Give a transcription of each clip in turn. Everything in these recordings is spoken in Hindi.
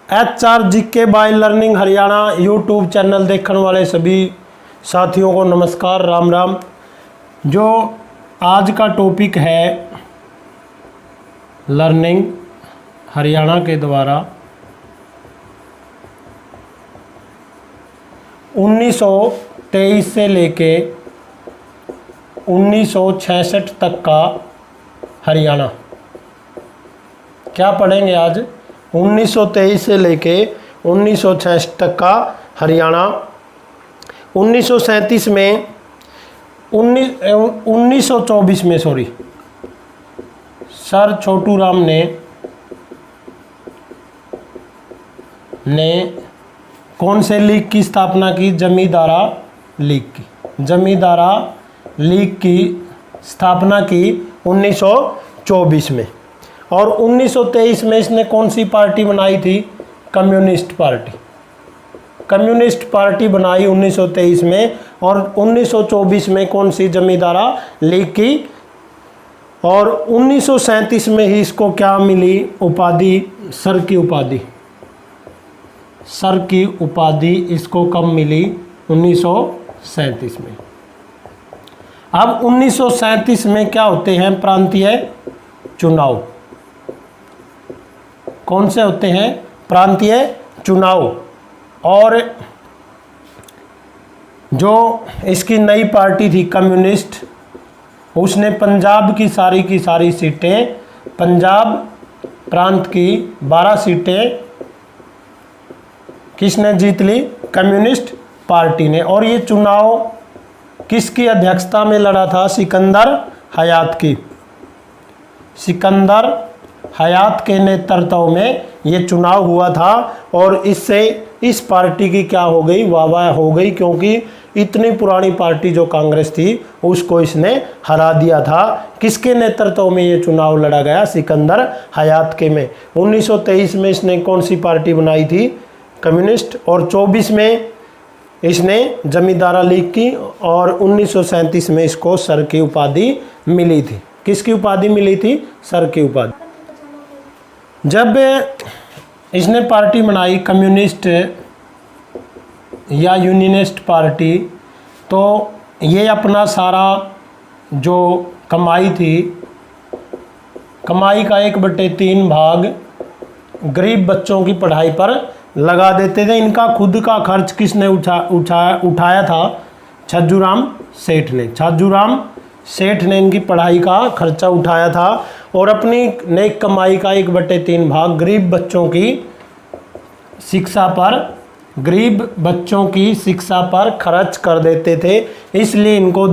HRGK by learning Haryana YouTube channel देखने वाले सभी साथियों को नमस्कार, राम राम। जो आज का टॉपिक है लर्निंग हरियाणा के द्वारा 1923 से लेके 1966 तक का हरियाणा। क्या पढ़ेंगे आज? 1923 से लेके 1966 तक का हरियाणा। 1937 में 1924 में सर छोटू राम ने कौन से लीग की स्थापना की? जमींदारा लीग की। जमींदारा लीग की स्थापना की 1924 में। और 1923 में इसने कौन सी पार्टी बनाई थी? Communist party. कम्युनिस्ट पार्टी बनाई 1923 में। और 1924 में कौन सी? जमींदारा लीग की। और 1937 में ही इसको क्या मिली उपाधि? सर की उपाधि। सर की उपाधि इसको कब मिली? 1937 में। अब 1937 में क्या होते हैं? प्रांतीय चुनाव। कौन से होते हैं? प्रांतीय चुनाव। और जो इसकी नई पार्टी थी कम्युनिस्ट, उसने पंजाब की सारी सीटें, पंजाब प्रांत की 12 सीटें किसने जीत ली? कम्युनिस्ट पार्टी ने। और ये चुनाव किसकी अध्यक्षता में लड़ा था? सिकंदर हयात की। सिकंदर हयात के नेतृत्व में ये चुनाव हुआ था। और इससे इस पार्टी की क्या हो गई? वाहवाही हो गई, क्योंकि इतनी पुरानी पार्टी जो कांग्रेस थी उसको इसने हरा दिया था। किसके नेतृत्व में ये चुनाव लड़ा गया? सिकंदर हयात के में। 1923 में इसने कौन सी पार्टी बनाई थी? कम्युनिस्ट। और 24 में इसने जमींदारा लीग की। और 1937 में इसको सर की उपाधि मिली थी। किसकी उपाधि मिली थी? सर की उपाधि। जब इसने पार्टी बनाई कम्युनिस्ट या यूनियनिस्ट पार्टी, तो ये अपना सारा जो कमाई थी, कमाई का 1/3 भाग गरीब बच्चों की पढ़ाई पर लगा देते थे। इनका खुद का खर्च किसने उठाया था? छज्जूराम सेठ ने। छज्जूराम सेठ ने इनकी पढ़ाई का खर्चा उठाया था। और अपनी नेक कमाई का 1/3 भाग गरीब बच्चों की शिक्षा पर, गरीब बच्चों की शिक्षा पर खर्च कर देते थे। इसलिए इनको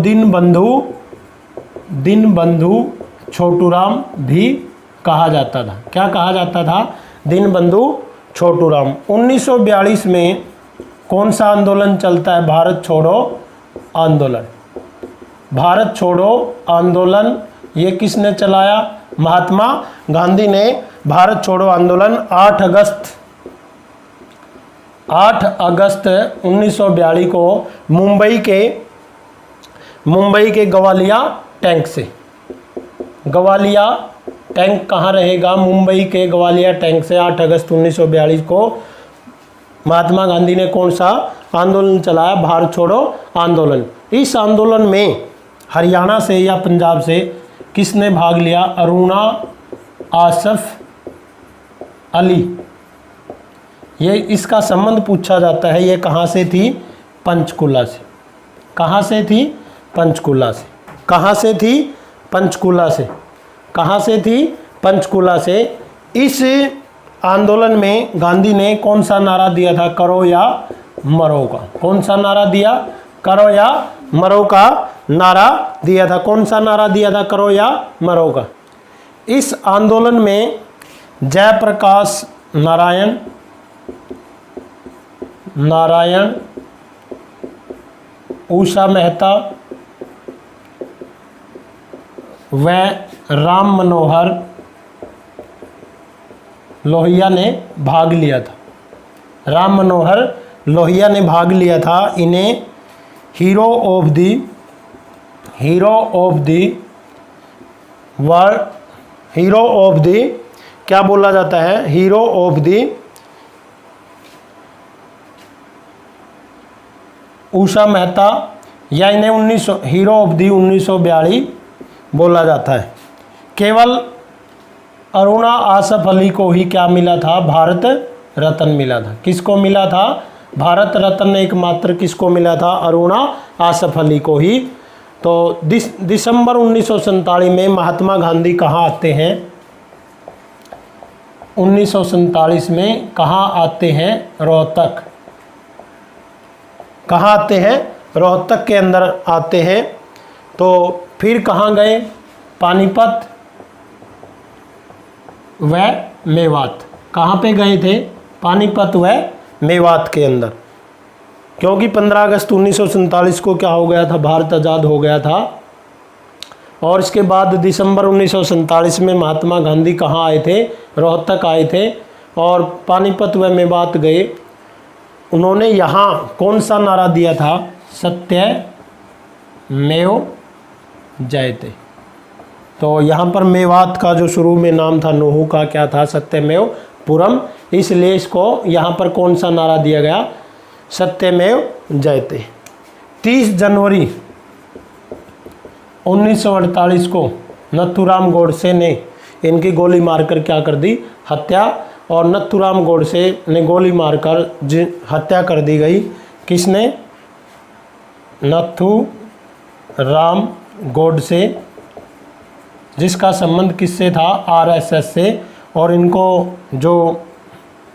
दीनबंधु छोटूराम भी कहा जाता था। क्या कहा जाता था? दीनबंधु छोटूराम। 1942 में कौन सा आंदोलन चलता है? भारत छोड़ो आंदोलन। भारत छोड़ो आंदोलन ये किसने चलाया? महात्मा गांधी ने भारत छोड़ो आंदोलन 8 अगस्त 1942 को मुंबई के गवालिया टैंक से। गवालिया टैंक कहाँ रहेगा? मुंबई के गवालिया टैंक से 8 अगस्त 1942 को महात्मा गांधी ने कौन सा आंदोलन चलाया? भारत छोड़ो आंदोलन। इस आंदोलन में हरियाणा से या पंजाब से किसने भाग लिया? अरुणा आसफ अली। ये इसका संबंध पूछा जाता है। ये कहाँ से थी? पंचकुला से। कहाँ से थी? पंचकुला से। कहाँ से थी? पंचकुला से। कहाँ से थी? पंचकुला से। इस आंदोलन में गांधी ने कौन सा नारा दिया था? करो या मरो का। कौन सा नारा दिया? करो या मरो का नारा दिया था। कौन सा नारा दिया था? करो या मरो का। इस आंदोलन में जयप्रकाश नारायण, उषा मेहता व राम मनोहर लोहिया ने भाग लिया था। राम मनोहर लोहिया ने भाग लिया था। इन्हें हीरो ऑफ द क्या बोला जाता है? Hero of the Usha Mehta, या इन्हें 1900 हीरो ऑफ दी 1942 बोला जाता है। केवल अरुणा आसफ अली को ही क्या मिला था, भारत रत्न मिला था। किसको मिला था, भारत रत्न एकमात्र किसको मिला था, अरुणा आसफ अली को ही। तो दिसंबर 1947 में महात्मा गांधी कहाँ आते हैं, 1947 में कहाँ आते हैं, रोहतक। कहाँ आते हैं, रोहतक के अंदर आते हैं। तो फिर कहाँ गए, पानीपत व मेवात। कहाँ पे गए थे, पानीपत व मेवात के अंदर, क्योंकि 15 अगस्त 1947 को क्या हो गया था, भारत आज़ाद हो गया था। और इसके बाद दिसंबर 1947 में महात्मा गांधी कहाँ आए थे, रोहतक आए थे और पानीपत व मेवात गए। उन्होंने यहाँ कौन सा नारा दिया था, सत्यमेव जयते। तो यहाँ पर मेवात का जो शुरू में नाम था नूहू का क्या था, सत्यमेव पुरम, इसलिए इसको यहाँ पर कौन सा नारा दिया गया, सत्यमेव जयते। 30 जनवरी 1948 को नथुराम गोडसे ने इनकी गोली मारकर क्या कर दी, हत्या। और नथुराम गोडसे ने गोली मारकर हत्या कर दी गई। किसने, नथुराम गोडसे, जिसका संबंध किससे था, आरएसएस से। और इनको जो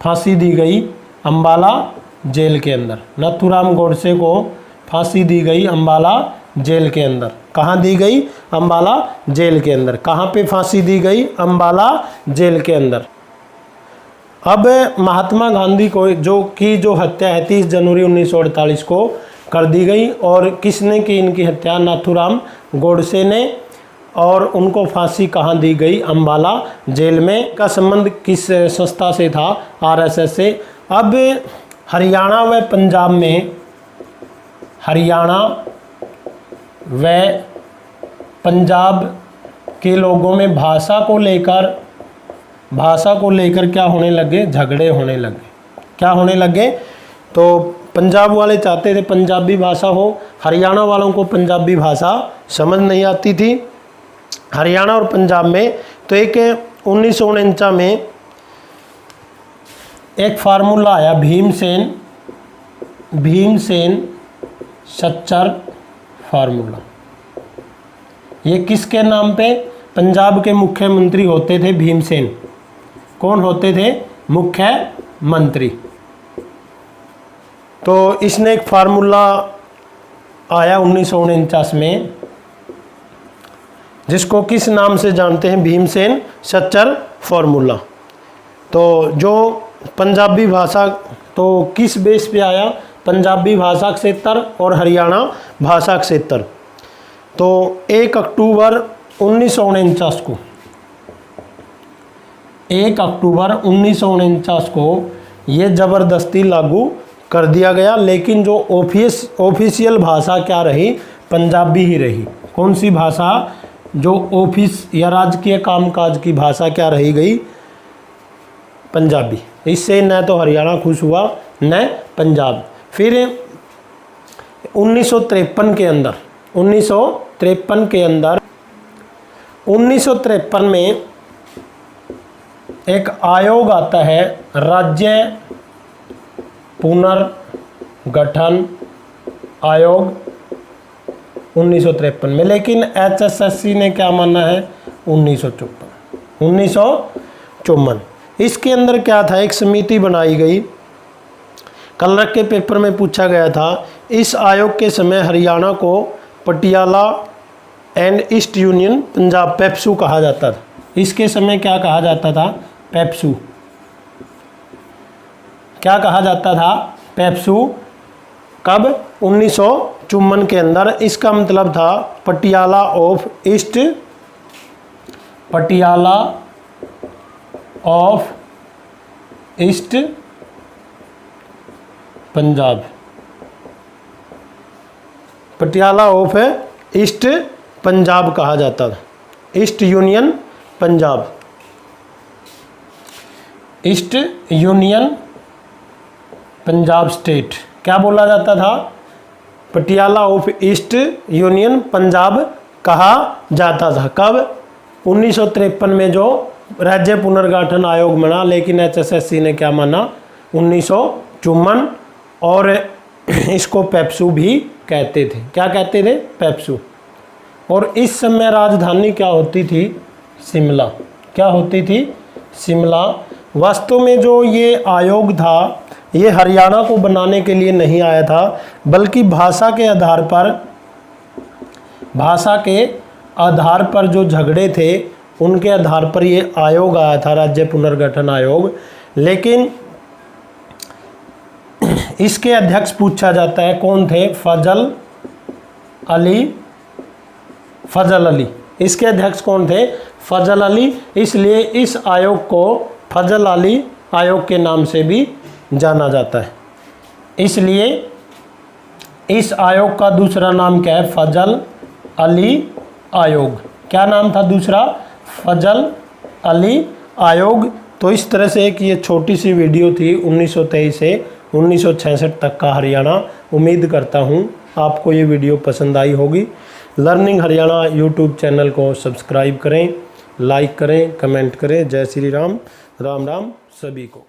फांसी दी गई अंबाला जेल के अंदर। नथुराम गोडसे को फांसी दी गई अंबाला जेल के अंदर। कहाँ दी गई, अंबाला जेल के अंदर। कहाँ पे फांसी दी गई, अंबाला जेल के अंदर। अब महात्मा गांधी को जो हत्या है 30 जनवरी 1948 को कर दी गई। और किसने की इनकी हत्या, नाथुराम गोडसे ने। और उनको फांसी कहाँ दी गई, अंबाला जेल में। का संबंध किस संस्था से था, आरएसएस से। अब हरियाणा व पंजाब में, हरियाणा व पंजाब के लोगों में भाषा को लेकर क्या होने लगे, झगड़े होने लगे। क्या होने लगे, तो पंजाब वाले चाहते थे पंजाबी भाषा हो, हरियाणा वालों को पंजाबी भाषा समझ नहीं आती थी। हरियाणा और पंजाब में तो एक 1949 में एक फार्मूला आया, भीमसेन सच्चर फार्मूला। ये किसके नाम पे, पंजाब के मुख्यमंत्री होते थे भीमसेन। कौन होते थे, मुख्यमंत्री। तो इसने एक फार्मूला आया 1949 में, जिसको किस नाम से जानते हैं, भीमसेन सच्चर फार्मूला। तो जो पंजाबी भाषा, तो किस बेस पे आया, पंजाबी भाषा क्षेत्र और हरियाणा भाषा क्षेत्र। तो 1 अक्टूबर 1949 को, 1 अक्टूबर 1949 को ये ज़बरदस्ती लागू कर दिया गया। लेकिन जो ऑफिशियल भाषा क्या रही, पंजाबी ही रही। कौन सी भाषा, जो ऑफिस या राजकीय कामकाज की भाषा क्या रही गई, पंजाबी। इससे न तो हरियाणा खुश हुआ न पंजाब। फिर 1953 के अंदर, 1953 में एक आयोग आता है, राज्य पुनर्गठन आयोग 1953 में। लेकिन HSSC ने क्या माना है, 1954। इसके अंदर क्या था, एक समिति बनाई गई। कलरक के पेपर में पूछा गया था, इस आयोग के समय हरियाणा को Patiala and east union Punjab, PEPSU कहा जाता था। इसके समय क्या कहा जाता था, पेप्सू। क्या कहा जाता था, पेप्सू। कब, 1954 के अंदर। इसका मतलब था Patiala of east, Patiala of east Punjab, Patiala of east Punjab कहा जाता था। East union Punjab, east union Punjab state क्या बोला जाता था, Patiala of east union Punjab कहा जाता था। कब? 1953 में जो राज्य पुनर्गठन आयोग बना, लेकिन HSSC ने क्या माना? 1954। और इसको पेप्सू भी कहते थे। क्या कहते थे? पेप्सू। और इस समय राजधानी क्या होती थी? शिमला। क्या होती थी? शिमला। वास्तव में जो ये आयोग था, ये हरियाणा को बनाने के लिए नहीं आया था, बल्कि भाषा के आधार पर जो झगड़े थे उनके आधार पर ये आयोग आया था, राज्य पुनर्गठन आयोग। लेकिन इसके अध्यक्ष पूछा जाता है कौन थे? फजल अली। इसके अध्यक्ष कौन थे? फजल अली। इसलिए इस आयोग को फजल अली आयोग के नाम से भी जाना जाता है। इसलिए इस आयोग का दूसरा नाम क्या है? फजल अली आयोग। क्या नाम था दूसरा? फजल अली आयोग। तो इस तरह से एक ये छोटी सी वीडियो थी 1923 से 1966 तक का हरियाणा। उम्मीद करता हूँ आपको ये वीडियो पसंद आई होगी। लर्निंग हरियाणा यूट्यूब चैनल को सब्सक्राइब करें, लाइक करें, कमेंट करें। जय श्री राम। राम राम सभी को।